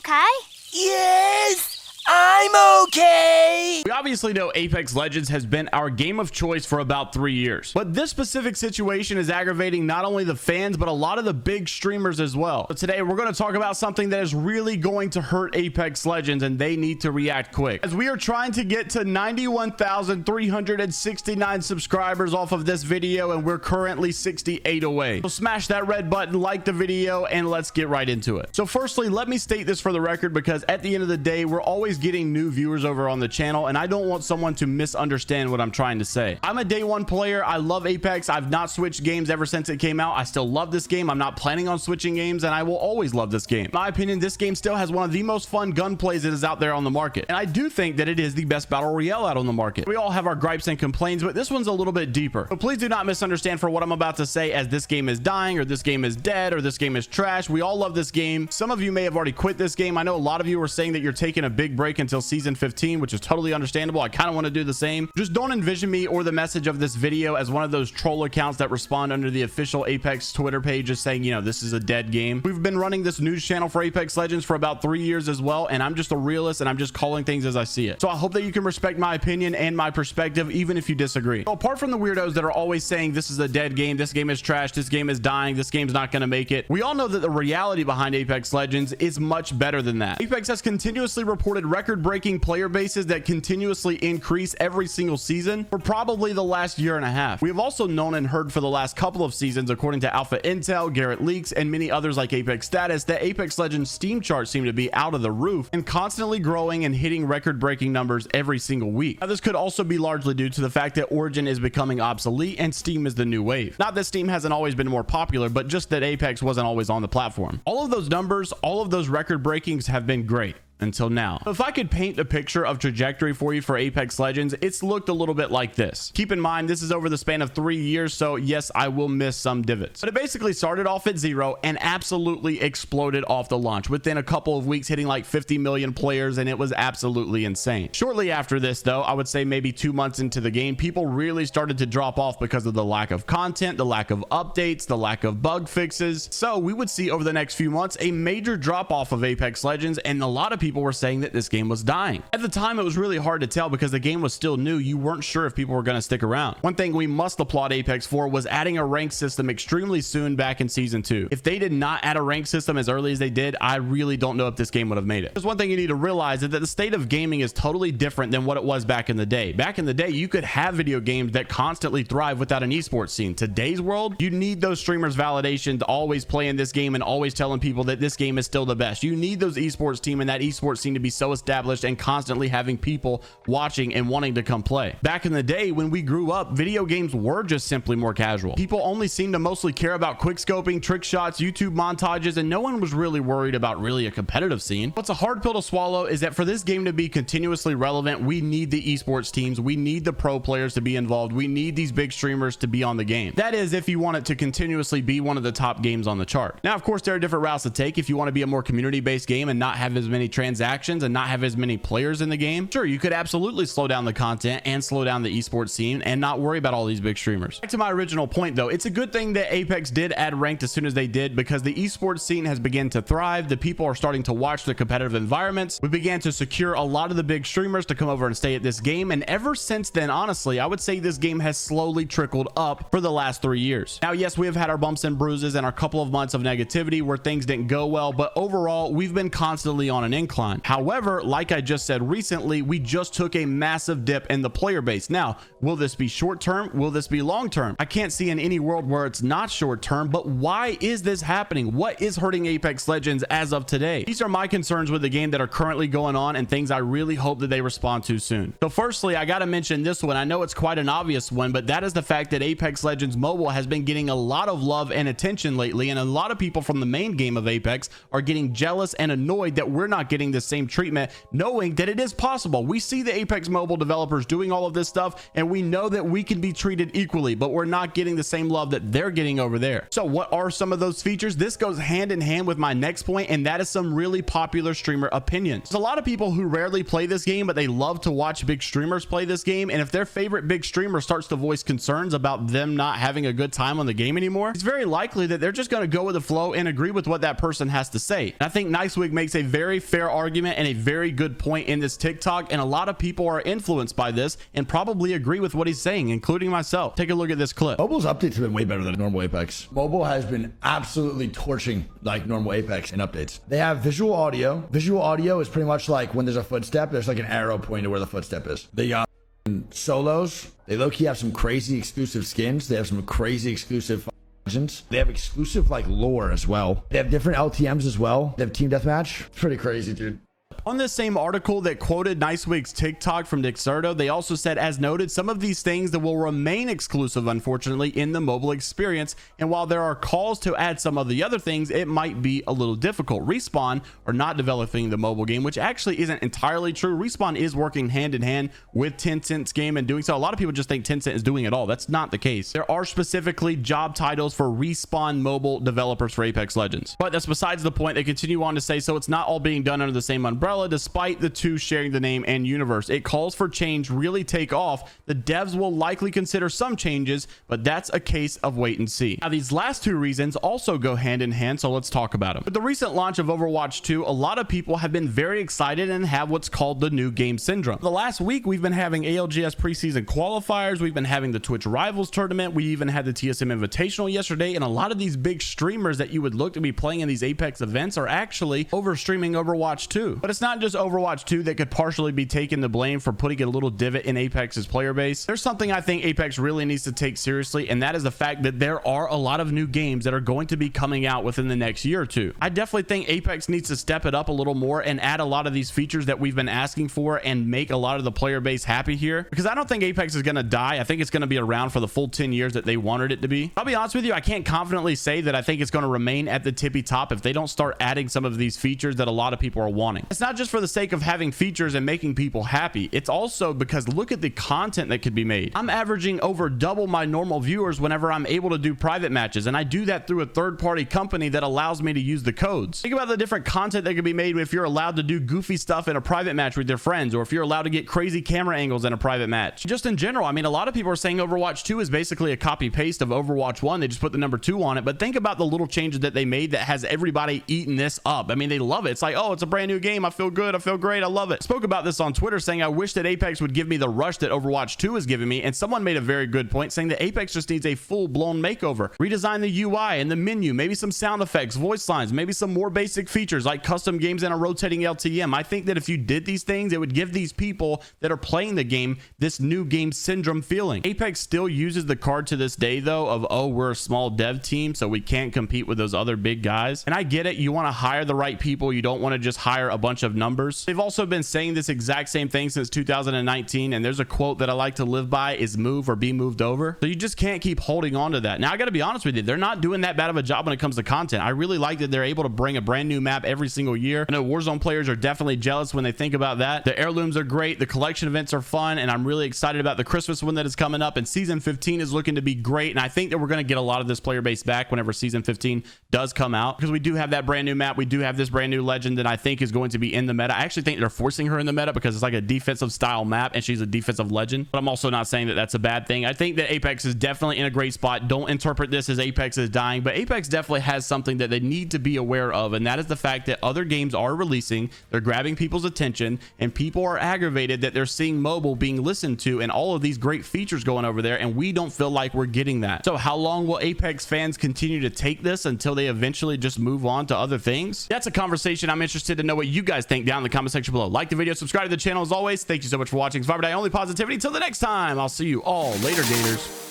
okay? Yes, I'm okay. We obviously know Apex Legends has been our game of choice for about 3 years, but this specific situation is aggravating not only the fans, but a lot of the big streamers as well. So today we're going to talk about something that is really going to hurt Apex Legends, and they need to react quick. As we are trying to get to 91,369 subscribers off of this video, and we're currently 68 away. So smash that red button, like the video, and let's get right into it. So firstly, let me state this for the record, because at the end of the day, we're always getting new viewers over on the channel, and I don't want someone to misunderstand what I'm trying to say. I'm a day one player. I love Apex. I've not switched games ever since it came out. I still love this game. I'm not planning on switching games, and I will always love this game. In my opinion, this game still has one of the most fun gunplays that is out there on the market, and I do think that it is the best battle royale out on the market. We all have our gripes and complaints, but this one's a little bit deeper. So please do not misunderstand for what I'm about to say as this game is dying, or this game is dead, or this game is trash. We all love this game. Some of you may have already quit this game. I know a lot of you are saying that you're taking a big break until season 15, which is totally understandable. I kind of want to do the same. Just don't envision me or the message of this video as one of those troll accounts that respond under the official Apex Twitter page just saying, you know, this is a dead game. We've been running this news channel for Apex Legends for about 3 years as well, and I'm just a realist, and I'm just calling things as I see it. So I hope that you can respect my opinion and my perspective, even if you disagree. So apart from the weirdos that are always saying this is a dead game, this game is trash, this game is dying, this game's not going to make it, we all know that the reality behind Apex Legends is much better than that. Apex has continuously reported record-breaking player bases that continuously increase every single season for probably the last year and a half. We have also known and heard for the last couple of seasons, according to Alpha Intel, Garrett Leaks, and many others like Apex Status, that Apex Legends Steam charts seem to be out of the roof and constantly growing and hitting record-breaking numbers every single week. Now, this could also be largely due to the fact that Origin is becoming obsolete and Steam is the new wave. Not that Steam hasn't always been more popular, but just that Apex wasn't always on the platform. All of those numbers, all of those record breakings have been great until now. If I could paint a picture of trajectory for you for Apex Legends, it's looked a little bit like this. Keep in mind, this is over the span of 3 years, so yes, I will miss some divots. But it basically started off at 0 and absolutely exploded off the launch, within a couple of weeks hitting like 50 million players, and it was absolutely insane. Shortly after this, though, I would say maybe 2 months into the game, people really started to drop off because of the lack of content, the lack of updates, the lack of bug fixes. So we would see over the next few months a major drop off of Apex Legends, and a lot of people were saying that this game was dying. At the time, it was really hard to tell because the game was still new. You weren't sure if people were going to stick around. One thing we must applaud Apex for was adding a rank system extremely soon back in season 2. If they did not add a rank system as early as they did, I really don't know if this game would have made it. There's one thing you need to realize, is that the state of gaming is totally different than what it was back in the day. Back in the day, you could have video games that constantly thrive without an esports scene. Today's world, you need those streamers' validation to always play in this game and always telling people that this game is still the best. You need those esports team and that esports scene to be so established and constantly having people watching and wanting to come play. Back in the day when we grew up, video games were just simply more casual. People only seemed to mostly care about quick scoping, trick shots, YouTube montages, and no one was really worried about really a competitive scene. What's a hard pill to swallow is that for this game to be continuously relevant, we need the esports teams, we need the pro players to be involved, we need these big streamers to be on the game. That is, if you want it to continuously be one of the top games on the chart. Now, of course, there are different routes to take. If you want to be a more community-based game and not have as many transactions and not have as many players in the game, sure, you could absolutely slow down the content and slow down the esports scene and not worry about all these big streamers. Back to my original point, though, it's a good thing that Apex did add ranked as soon as they did, because the esports scene has begun to thrive. The people are starting to watch the competitive environments. We began to secure a lot of the big streamers to come over and stay at this game, and ever since then, honestly, I would say this game has slowly trickled up for the last 3 years. Now, yes, we have had our bumps and bruises and our couple of months of negativity where things didn't go well, but overall, we've been constantly on an incline. However, like I just said recently, we just took a massive dip in the player base. Now, will this be short term? Will this be long term? I can't see in any world where it's not short term, but why is this happening? What is hurting Apex Legends as of today? These are my concerns with the game that are currently going on and things I really hope that they respond to soon. So firstly, I got to mention this one. I know it's quite an obvious one, but that is the fact that Apex Legends Mobile has been getting a lot of love and attention lately, and a lot of people from the main game of Apex are getting jealous and annoyed that we're not getting getting the same treatment, knowing that it is possible. We see the Apex Mobile developers doing all of this stuff, and we know that we can be treated equally, but we're not getting the same love that they're getting over there. So what are some of those features? This goes hand in hand with my next point, and that is some really popular streamer opinions. There's a lot of people who rarely play this game, but they love to watch big streamers play this game, and if their favorite big streamer starts to voice concerns about them not having a good time on the game anymore, it's very likely that they're just going to go with the flow and agree with what that person has to say. And I think Nicewig makes a very fair argument and a very good point in this TikTok, and a lot of people are influenced by this and probably agree with what he's saying, including myself. Take a look at this clip. Mobile's updates have been way better than normal Apex. Mobile has been absolutely torching like normal Apex in updates. They have visual audio. Visual audio is pretty much like when there's a footstep, there's like an arrow pointing to where the footstep is. They got solos. They low-key have some crazy exclusive skins. They have some crazy exclusive legends. They have exclusive like lore as well. They have different LTMs as well. They have team deathmatch. It's pretty crazy, dude. On this same article that quoted Nicewig's TikTok from Dixerto, they also said, as noted, some of these things that will remain exclusive, unfortunately, in the mobile experience. And while there are calls to add some of the other things, it might be a little difficult. Respawn are not developing the mobile game, which actually isn't entirely true. Respawn is working hand in hand with Tencent's game and doing so. A lot of people just think Tencent is doing it all. That's not the case. There are specifically job titles for Respawn mobile developers for Apex Legends. But that's besides the point. They continue on to say, so it's not all being done under the same umbrella, despite the two sharing the name and universe. It calls for change really take off. The devs will likely consider some changes, but that's a case of wait and see. Now, these last two reasons also go hand in hand, so let's talk about them. With the recent launch of Overwatch 2, a lot of people have been very excited and have what's called the new game syndrome. The last week, we've been having ALGS preseason qualifiers. We've been having the Twitch Rivals tournament. We even had the TSM Invitational yesterday, and a lot of these big streamers that you would look to be playing in these Apex events are actually over streaming Overwatch 2. But it's not just Overwatch 2 that could partially be taken the blame for putting a little divot in Apex's player base. There's something I think Apex really needs to take seriously, and that is the fact that there are a lot of new games that are going to be coming out within the next year or two. I definitely think Apex needs to step it up a little more and add a lot of these features that we've been asking for and make a lot of the player base happy here, because I don't think Apex is going to die. I think it's going to be around for the full 10 years that they wanted it to be. I'll be honest with you, I can't confidently say that I think it's going to remain at the tippy top if they don't start adding some of these features that a lot of people are wanting. It's not just for the sake of having features and making people happy. It's also because look at the content that could be made. I'm averaging over double my normal viewers whenever I'm able to do private matches, and I do that through a third-party company that allows me to use the codes. Think about the different content that can be made if you're allowed to do goofy stuff in a private match with your friends, or if you're allowed to get crazy camera angles in a private match. Just in general, I mean, a lot of people are saying Overwatch 2 is basically a copy-paste of Overwatch 1. They just put the number 2 on it, but think about the little changes that they made that has everybody eating this up. I mean, they love it. It's like, oh, it's a brand new game. I feel good. I feel great. I love it. Spoke about this on Twitter saying I wish that Apex would give me the rush that Overwatch 2 is giving me, and someone made a very good point saying that Apex just needs a full-blown makeover. Redesign the UI and the menu, maybe some sound effects, voice lines, maybe some more basic features like custom games and a rotating LTM. I think that if you did these things, it would give these people that are playing the game this new game syndrome feeling. Apex still uses the card to this day though of, oh, we're a small dev team, so we can't compete with those other big guys. And I get it. You want to hire the right people. You don't want to just hire a bunch of numbers. They've also been saying this exact same thing since 2019, and there's a quote that I like to live by, is move or be moved over. So you just can't keep holding on to that. Now I got to be honest with you, they're not doing that bad of a job when it comes to content. I really like that they're able to bring a brand new map every single year. I know Warzone players are definitely jealous when they think about that. The heirlooms are great, the collection events are fun, and I'm really excited about the Christmas one that is coming up, and season 15 is looking to be great, and I think that we're going to get a lot of this player base back whenever season 15 does come out, because we do have that brand new map. We do have this brand new legend that I think is going to be in the meta. I actually think they're forcing her in the meta because it's like a defensive style map and she's a defensive legend, but I'm also not saying that that's a bad thing. I think that Apex is definitely in a great spot. Don't interpret this as Apex is dying, but Apex definitely has something that they need to be aware of, and that is the fact that other games are releasing, they're grabbing people's attention, and people are aggravated that they're seeing mobile being listened to and all of these great features going over there, and we don't feel like we're getting that. So how long will Apex fans continue to take this until they eventually just move on to other things? That's a conversation I'm interested to know what you guys think down in the comment section below. Like the video, subscribe to the channel as always. Thank you so much for watching. Survivor Day, only positivity. Till the next time, I'll see you all later, Gators.